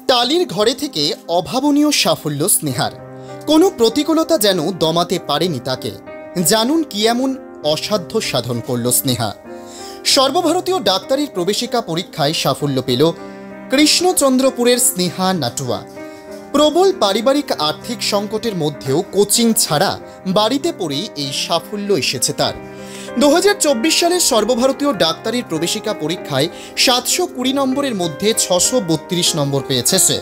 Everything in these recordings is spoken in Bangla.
টালির ঘরে থেকে অভাবনীয় সাফল্য স্নেহার। কোনো প্রতিকূলতা যেন দমাতে পারেনি তাকে। জানুন কি এমন অসাধ্য সাধন করল স্নেহা। সর্বভারতীয় ডাক্তারির প্রবেশিকা পরীক্ষায় সাফল্য পেল কৃষ্ণচন্দ্রপুরের স্নেহা নাটুয়া। প্রবল পারিবারিক আর্থিক সংকটের মধ্যেও কোচিং ছাড়া বাড়িতে পড়েই এই সাফল্য এসেছে তার। 2024 সালের সর্বভারতীয় ডাক্তারির প্রবেশিকা পরীক্ষায় 720 নম্বরের মধ্যে 632 নম্বর পেয়েছে সে।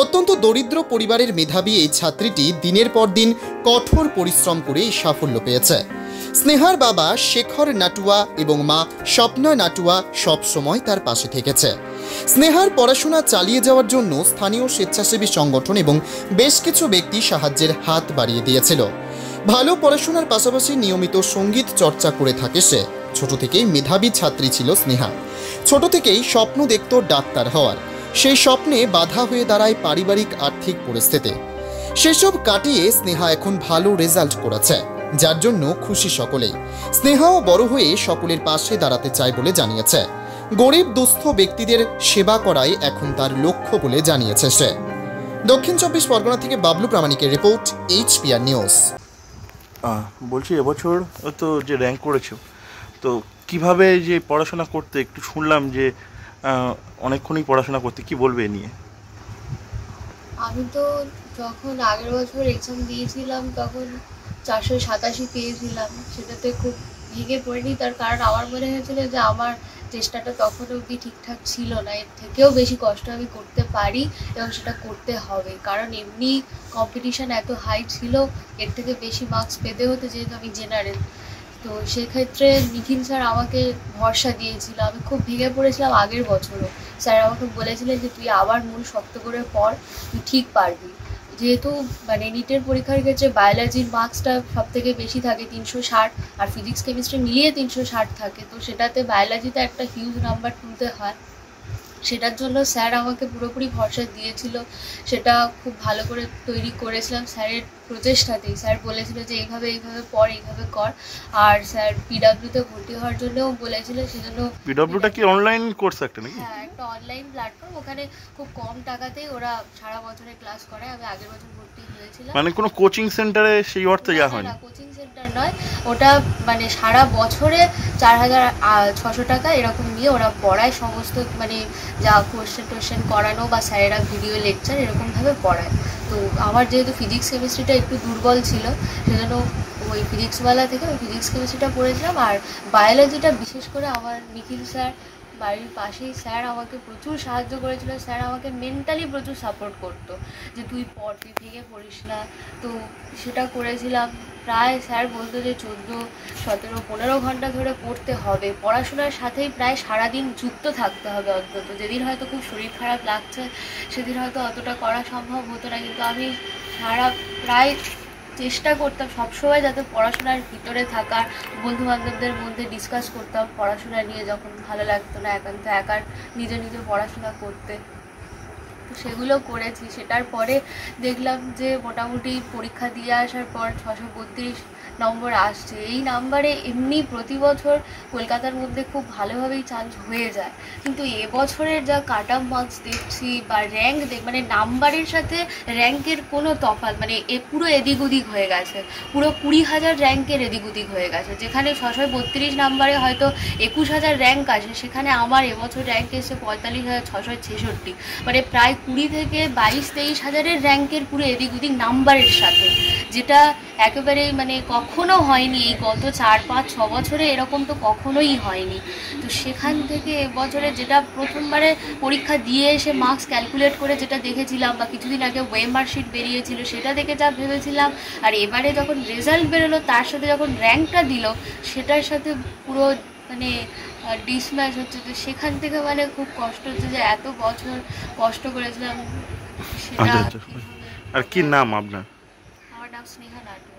অত্যন্ত দরিদ্র পরিবারের মেধাবী এই ছাত্রীটি দিনের পর দিন কঠোর পরিশ্রম করে এই সাফল্য পেয়েছে। স্নেহার বাবা শেখর নাটুয়া এবং মা স্বপ্না নাটুয়া সবসময় তার পাশে থেকেছে। স্নেহার পড়াশোনা চালিয়ে যাওয়ার জন্য স্থানীয় স্বেচ্ছাসেবী সংগঠন এবং বেশ কিছু ব্যক্তি সাহায্যের হাত বাড়িয়ে দিয়েছিল। ভালো পড়াশোনার পাশাপাশি নিয়মিত সঙ্গীত চর্চা করে থাকে সে। ছোট থেকেই মেধাবী ছাত্রী ছিল স্নেহা। ছোট থেকেই স্বপ্ন দেখত ডাক্তার হওয়ার। সেই স্বপ্নে বাধা হয়ে দাঁড়ায় পারিবারিক আর্থিক পরিস্থিতি। সেসব কাটিয়ে স্নেহা এখন ভালো রেজাল্ট করেছে, যার জন্য খুশি সকলেই। স্নেহাও বড় হয়ে সকলের পাশে দাঁড়াতে চায় বলে জানিয়েছে। গরিব দুস্থ ব্যক্তিদের সেবা করাই এখন তার লক্ষ্য বলে জানিয়েছে সে। দক্ষিণ 24 পরগনা থেকে বাবলু প্রামাণিকের রিপোর্ট, HPR নিউজ। বলছি এবছর তো যে র্যাঙ্ক করেছো, তো কিভাবে যে পড়াশোনা করতে, একটু শুনলাম যে অনেকক্ষণই পড়াশোনা করতে, কি বলবে এ নিয়ে? আমি তো যখন আগের বছর এক্সাম দিয়েছিলাম তখন 487 পেয়েছিলাম। সেটাতে খুব ভেঙে পড়িনি, তার কারণ আমার মনে হয়েছিল যে আমার চেষ্টাটা তখন অবধি ঠিকঠাক ছিল না, এর থেকেও বেশি কষ্ট আমি করতে পারি এবং সেটা করতে হবে। কারণ এমনি কম্পিটিশান এত হাই ছিল, এর থেকে বেশি মার্কস পেতে হতো যেহেতু আমি জেনারেল। তো সেক্ষেত্রে নিখিল স্যার আমাকে ভরসা দিয়েছিল। আমি খুব ভেঙে পড়েছিলাম আগের বছরও। স্যার আমাকে বলেছিলেন যে তুই আবার মন শক্ত করে পড়, তুই ঠিক পারবি। যেহেতু মানে নিটের পরীক্ষার ক্ষেত্রে বায়োলজির মার্কসটা সব থেকে বেশি থাকে 360, আর ফিজিক্স কেমিস্ট্রি মিলিয়ে 360 থাকে, তো সেটাতে বায়োলজিতে একটা হিউজ নাম্বার তুলতে হয়। সেটার জন্য স্যার আমাকে পুরোপুরি ভরসা দিয়েছিল। সেটা খুব ভালো করে তৈরি করেছিলাম স্যারের প্রচেষ্টাতেই। স্যার বলেছিল যে এইভাবে এইভাবে পড়, এইভাবে কর। আর স্যার পিডব্লিউতে ভর্তি হওয়ার জন্যও বলেছিল, সেজন্য। পিডব্লিউটা কি অনলাইন কোর্স একটা নাকি? হ্যাঁ, একটা অনলাইন প্ল্যাটফর্ম। ওখানে খুব কম টাকাতেই ওরা সারা বছরে ক্লাস করায়। আমি আগের বছর ভর্তি হয়েছিলাম। মানে কোনো কোচিং সেন্টারে সেই অর্থে যাওয়া হয় না? কোচিং সেন্টার নয়, ওটা মানে সারা বছরে 4600 টাকা এরকম নিয়ে ওরা পড়ায়। সমস্ত মানে যা কোয়েশ্চেন করানো বা স্যারেরা ভিডিও লেকচার এরকমভাবে পড়ায়। তো আমার যেহেতু ফিজিক্স কেমিস্ট্রিটা একটু দুর্বল ছিল, সেজন্য ওই ফিজিক্সওয়ালা থেকে ওই ফিজিক্স কেমিস্ট্রিটা পড়েছিলাম। আর বায়োলজিটা বিশেষ করে আমার নিখিল স্যার, বাড়ির পাশেই স্যার, আমাকে প্রচুর সাহায্য করেছিল। স্যার আমাকে মেন্টালি প্রচুর সাপোর্ট করতো যে তুই পড়, তুই ভেঙে পড়িস না। তো সেটা করেছিলাম। প্রায় স্যার বলতো যে 14, 17, 15 ঘন্টা ধরে পড়তে হবে। পড়াশোনার সাথেই প্রায় সারাদিন যুক্ত থাকতে হবে অন্তত। যেদিন হয়তো খুব শরীর খারাপ লাগছে সেদিন হয়তো অতটা করা সম্ভব হতো না, কিন্তু আমি প্রায় চেষ্টা করতাম সবসময় যাতে পড়াশোনার ভিতরে থাকার। বন্ধুবান্ধবদের মধ্যে ডিসকাস করতাম পড়াশোনা নিয়ে যখন ভালো লাগতো না একান্ত একার নিজে নিজে পড়াশোনা করতে। তো সেগুলো করেছি। সেটার পরে দেখলাম যে মোটামুটি পরীক্ষা দিয়ে আসার পর 632 নম্বর আসছে। এই নাম্বারে এমনি প্রতি বছর কলকাতার মধ্যে খুব ভালোভাবেই চান্স হয়ে যায়, কিন্তু এবছরের যা কাট অফ মার্কস দেখছি বা র্যাঙ্ক মানে নাম্বারের সাথে র্যাঙ্কের কোনো তফাৎ মানে পুরো এদিক ওদিক হয়ে গেছে। পুরো 20,000 র্যাঙ্কের এদিক ওদিক হয়ে গেছে। যেখানে 632 নাম্বারে হয়তো 21,000 র্যাঙ্ক আসে, সেখানে আমার এবছর র্যাঙ্ক এসে 45,666। মানে প্রায় 20 থেকে 22-23 হাজারের র্যাঙ্কের পুরো এদিক ওদিক নাম্বারের সাথে, যেটা একেবারেই মানে কখনো হয়নি এই গত 4-5-6 বছরে। এরকম তো কখনোই হয়নি। তো সেখান থেকে এবছরে যেটা প্রথমবারে পরীক্ষা দিয়ে এসে মার্কস ক্যালকুলেট করে যেটা দেখেছিলাম, বা কিছুদিন আগে ওয়েমার শিট বেরিয়েছিল সেটা দেখে যা ভেবেছিলাম, আর এবারে যখন রেজাল্ট বেরোলো তার সাথে যখন র্যাঙ্কটা দিল সেটার সাথে পুরো মানে ডিসম্যাচ হচ্ছে। তো সেখান থেকে মানে খুব কষ্ট হচ্ছে যে এত বছর কষ্ট করেছিলাম সেটা। আর কি নাম আপনার? আমার নাম স্নেহা নাটু।